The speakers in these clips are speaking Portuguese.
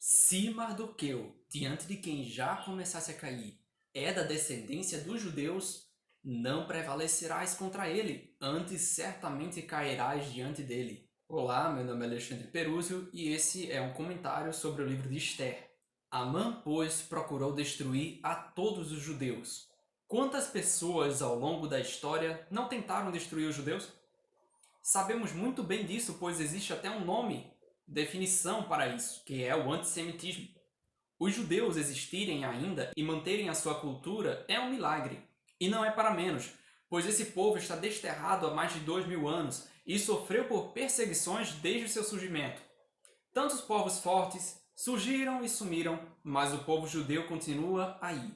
Se Mardoqueu, diante de quem já começasse a cair, é da descendência dos judeus, não prevalecerás contra ele, antes certamente cairás diante dele. Olá, meu nome é Alexandre Perúzio e esse é um comentário sobre o livro de Esther. Amã, pois, procurou destruir a todos os judeus. Quantas pessoas ao longo da história não tentaram destruir os judeus? Sabemos muito bem disso, pois existe até um nome, definição para isso, que é o antissemitismo. Os judeus existirem ainda e manterem a sua cultura é um milagre. E não é para menos, pois esse povo está desterrado há mais de 2000 anos e sofreu por perseguições desde o seu surgimento. Tantos povos fortes surgiram e sumiram, mas o povo judeu continua aí.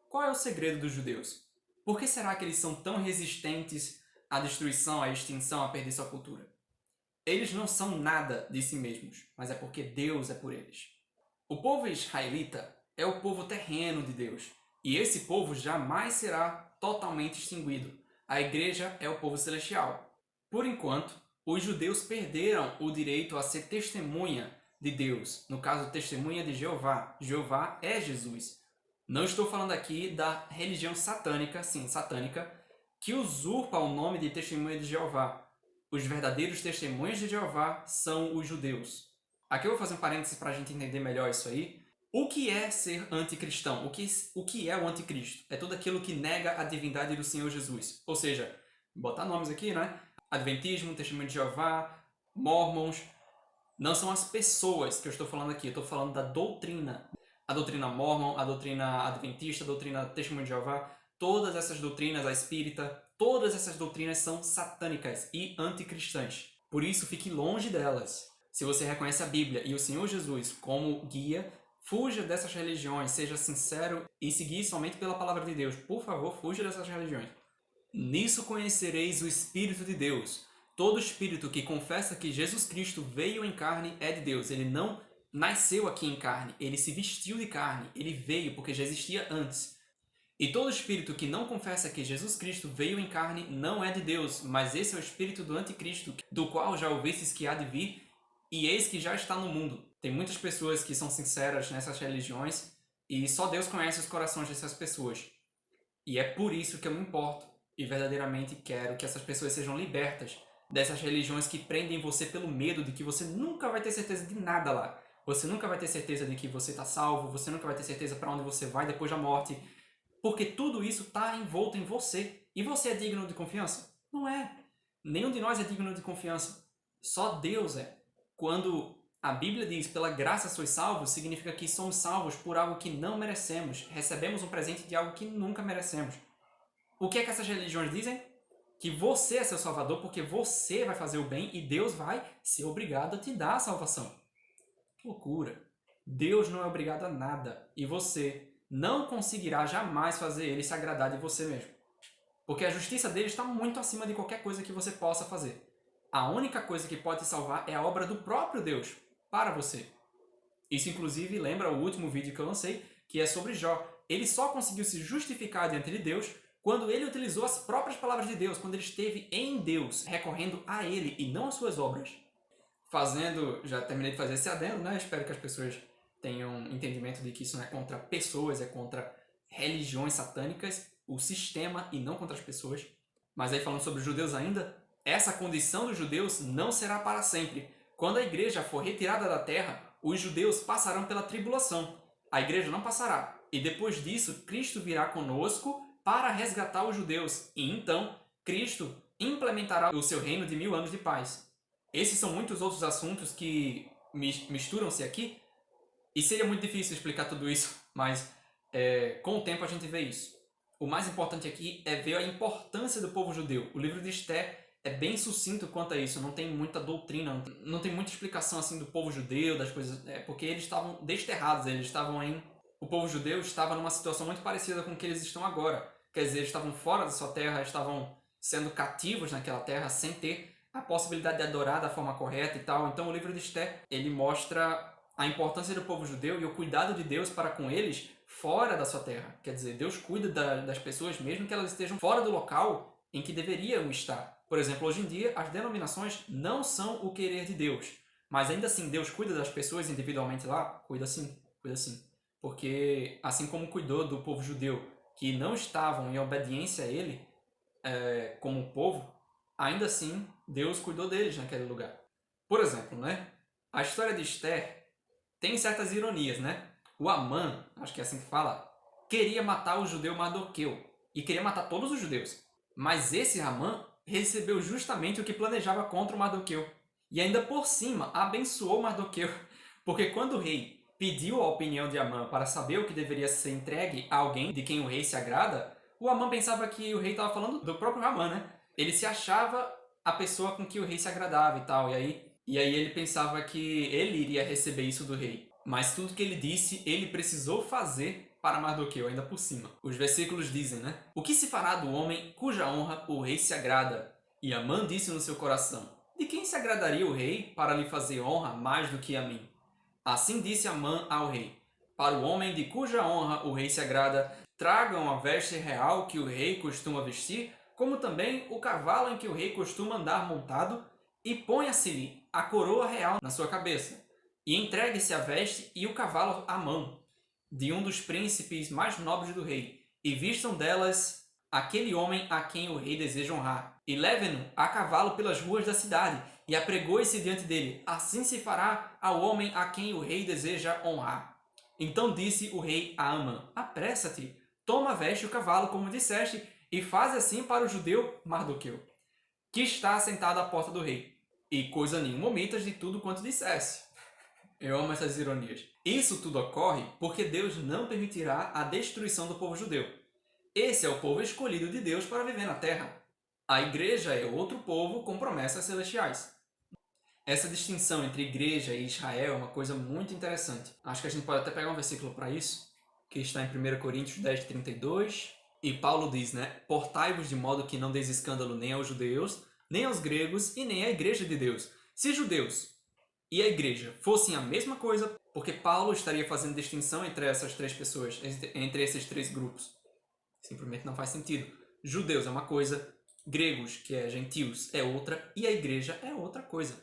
Qual é o segredo dos judeus? Por que será que eles são tão resistentes à destruição, à extinção, a perder sua cultura? Eles não são nada de si mesmos, mas é porque Deus é por eles. O povo israelita é o povo terreno de Deus, e esse povo jamais será totalmente extinguido. A igreja é o povo celestial. Por enquanto, os judeus perderam o direito a ser testemunha de Deus, no caso, testemunha de Jeová. Jeová é Jesus. Não estou falando aqui da religião satânica, sim, satânica, que usurpa o nome de testemunha de Jeová. Os verdadeiros testemunhas de Jeová são os judeus. Aqui eu vou fazer um parêntese para a gente entender melhor isso aí. O que é ser anticristão? O que é o anticristo? É tudo aquilo que nega a divindade do Senhor Jesus. Ou seja, botar nomes aqui, né? Adventismo, Testemunho de Jeová, Mormons. Não são as pessoas que eu estou falando aqui, eu estou falando da doutrina. A doutrina Mormon, a doutrina Adventista, a doutrina Testemunho de Jeová, todas essas doutrinas, a espírita, todas essas doutrinas são satânicas e anticristãs. Por isso, fique longe delas. Se você reconhece a Bíblia e o Senhor Jesus como guia, fuja dessas religiões, seja sincero e seguir somente pela palavra de Deus. Por favor, fuja dessas religiões. Nisso conhecereis o Espírito de Deus. Todo espírito que confessa que Jesus Cristo veio em carne é de Deus. Ele não nasceu aqui em carne, ele se vestiu de carne, ele veio porque já existia antes. E todo espírito que não confessa que Jesus Cristo veio em carne não é de Deus, mas esse é o espírito do anticristo, do qual já ouvistes que há de vir, e eis que já está no mundo. Tem muitas pessoas que são sinceras nessas religiões, e só Deus conhece os corações dessas pessoas. E é por isso que eu me importo, e verdadeiramente quero que essas pessoas sejam libertas dessas religiões que prendem você pelo medo de que você nunca vai ter certeza de nada lá. Você nunca vai ter certeza de que você está salvo, você nunca vai ter certeza para onde você vai depois da morte, porque tudo isso está envolto em você. E você é digno de confiança? Não é. Nenhum de nós é digno de confiança. Só Deus é. Quando a Bíblia diz pela graça sois salvos, significa que somos salvos por algo que não merecemos. Recebemos um presente de algo que nunca merecemos. O que é que essas religiões dizem? Que você é seu salvador porque você vai fazer o bem e Deus vai ser obrigado a te dar a salvação. Que loucura. Deus não é obrigado a nada. E você não conseguirá jamais fazer ele se agradar de você mesmo. Porque a justiça dele está muito acima de qualquer coisa que você possa fazer. A única coisa que pode te salvar é a obra do próprio Deus para você. Isso, inclusive, lembra o último vídeo que eu lancei, que é sobre Jó. Ele só conseguiu se justificar diante de Deus quando ele utilizou as próprias palavras de Deus, quando ele esteve em Deus, recorrendo a ele e não às suas obras. Já terminei de fazer esse adendo, né? Espero que as pessoas tenham entendimento de que isso não é contra pessoas, é contra religiões satânicas, o sistema e não contra as pessoas. Mas aí falando sobre os judeus ainda, essa condição dos judeus não será para sempre. Quando a igreja for retirada da terra, os judeus passarão pela tribulação. A igreja não passará. E depois disso, Cristo virá conosco para resgatar os judeus. E então, Cristo implementará o seu reino de 1000 anos de paz. Esses são muitos outros assuntos que misturam-se aqui, e seria muito difícil explicar tudo isso, mas com o tempo a gente vê isso. O mais importante aqui é ver a importância do povo judeu. O livro de Esther é bem sucinto quanto a isso, não tem muita doutrina, não tem muita explicação assim do povo judeu, das coisas, porque eles estavam desterrados, o povo judeu estava numa situação muito parecida com o que eles estão agora. Quer dizer, eles estavam fora da sua terra, estavam sendo cativos naquela terra sem ter a possibilidade de adorar da forma correta e tal. Então o livro de Esther, ele mostra a importância do povo judeu e o cuidado de Deus para com eles fora da sua terra. Quer dizer, Deus cuida das pessoas mesmo que elas estejam fora do local em que deveriam estar. Por exemplo, hoje em dia, as denominações não são o querer de Deus. Mas ainda assim, Deus cuida das pessoas individualmente lá? Cuida sim, cuida sim. Porque assim como cuidou do povo judeu que não estavam em obediência a ele, como povo, ainda assim Deus cuidou deles naquele lugar. Por exemplo, né? A história de Esther tem certas ironias, né? O Amã, acho que é assim que fala, queria matar o judeu Mardoqueu e queria matar todos os judeus. Mas esse Amã recebeu justamente o que planejava contra o Mardoqueu. E ainda por cima abençoou Mardoqueu, porque quando o rei pediu a opinião de Amã para saber o que deveria ser entregue a alguém de quem o rei se agrada, o Amã pensava que o rei estava falando do próprio Amã, né? Ele se achava a pessoa com que o rei se agradava e tal, e aí ele pensava que ele iria receber isso do rei. Mas tudo que ele disse, ele precisou fazer para Mardoqueu, ainda por cima. Os versículos dizem, né? O que se fará do homem cuja honra o rei se agrada? E Amã disse no seu coração, de quem se agradaria o rei para lhe fazer honra mais do que a mim? Assim disse Amã ao rei, para o homem de cuja honra o rei se agrada, tragam a veste real que o rei costuma vestir, como também o cavalo em que o rei costuma andar montado, e ponha-se-lhe a coroa real na sua cabeça, e entregue-se a veste e o cavalo à mão de um dos príncipes mais nobres do rei, e vistam delas aquele homem a quem o rei deseja honrar, e levem-no a cavalo pelas ruas da cidade, e apregoe-se diante dele. Assim se fará ao homem a quem o rei deseja honrar. Então disse o rei a Amã, apressa-te, toma a veste e o cavalo, como disseste, e faz assim para o judeu Mardoqueu, que está sentado à porta do rei, e coisa nenhuma omitas de tudo quanto dissesse. Eu amo essas ironias. Isso tudo ocorre porque Deus não permitirá a destruição do povo judeu. Esse é o povo escolhido de Deus para viver na terra. A igreja é outro povo com promessas celestiais. Essa distinção entre igreja e Israel é uma coisa muito interessante. Acho que a gente pode até pegar um versículo para isso, que está em 1 Coríntios 10, 32. E Paulo diz, né? Portai-vos de modo que não deis escândalo nem aos judeus, nem aos gregos e nem à igreja de Deus. Se judeus e a igreja fossem a mesma coisa, porque Paulo estaria fazendo distinção entre essas três pessoas, entre esses três grupos. Simplesmente não faz sentido. Judeus é uma coisa, gregos, que é gentios, é outra, e a igreja é outra coisa.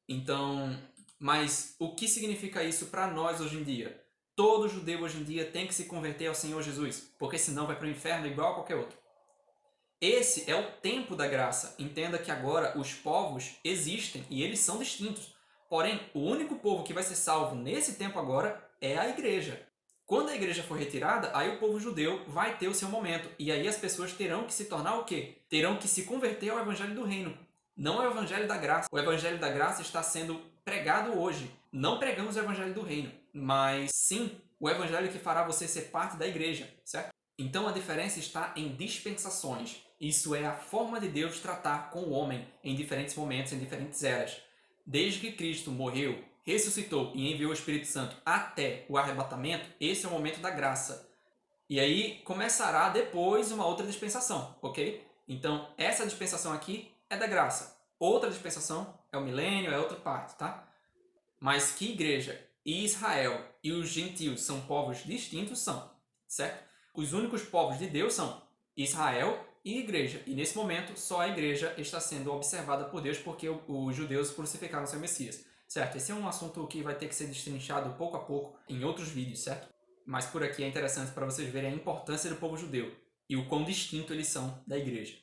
Então, mas o que significa isso para nós hoje em dia? Todo judeu hoje em dia tem que se converter ao Senhor Jesus, porque senão vai para o inferno igual a qualquer outro. Esse é o tempo da graça. Entenda que agora os povos existem e eles são distintos. Porém, o único povo que vai ser salvo nesse tempo agora é a igreja. Quando a igreja for retirada, aí o povo judeu vai ter o seu momento. E aí as pessoas terão que se tornar o quê? Terão que se converter ao evangelho do reino. Não é o evangelho da graça. O evangelho da graça está sendo pregado hoje. Não pregamos o evangelho do reino, mas sim o evangelho que fará você ser parte da igreja, certo? Então a diferença está em dispensações. Isso é a forma de Deus tratar com o homem em diferentes momentos, em diferentes eras. Desde que Cristo morreu, ressuscitou e enviou o Espírito Santo até o arrebatamento, esse é o momento da graça. E aí começará depois uma outra dispensação, ok? Então essa dispensação aqui é da graça. Outra dispensação é o milênio, é outra parte, tá? Mas que igreja e Israel e os gentios são povos distintos, são, certo? Os únicos povos de Deus são Israel e igreja. E nesse momento, só a igreja está sendo observada por Deus porque os judeus crucificaram seu Messias, certo? Esse é um assunto que vai ter que ser destrinchado pouco a pouco em outros vídeos, certo? Mas por aqui é interessante para vocês verem a importância do povo judeu e o quão distinto eles são da igreja.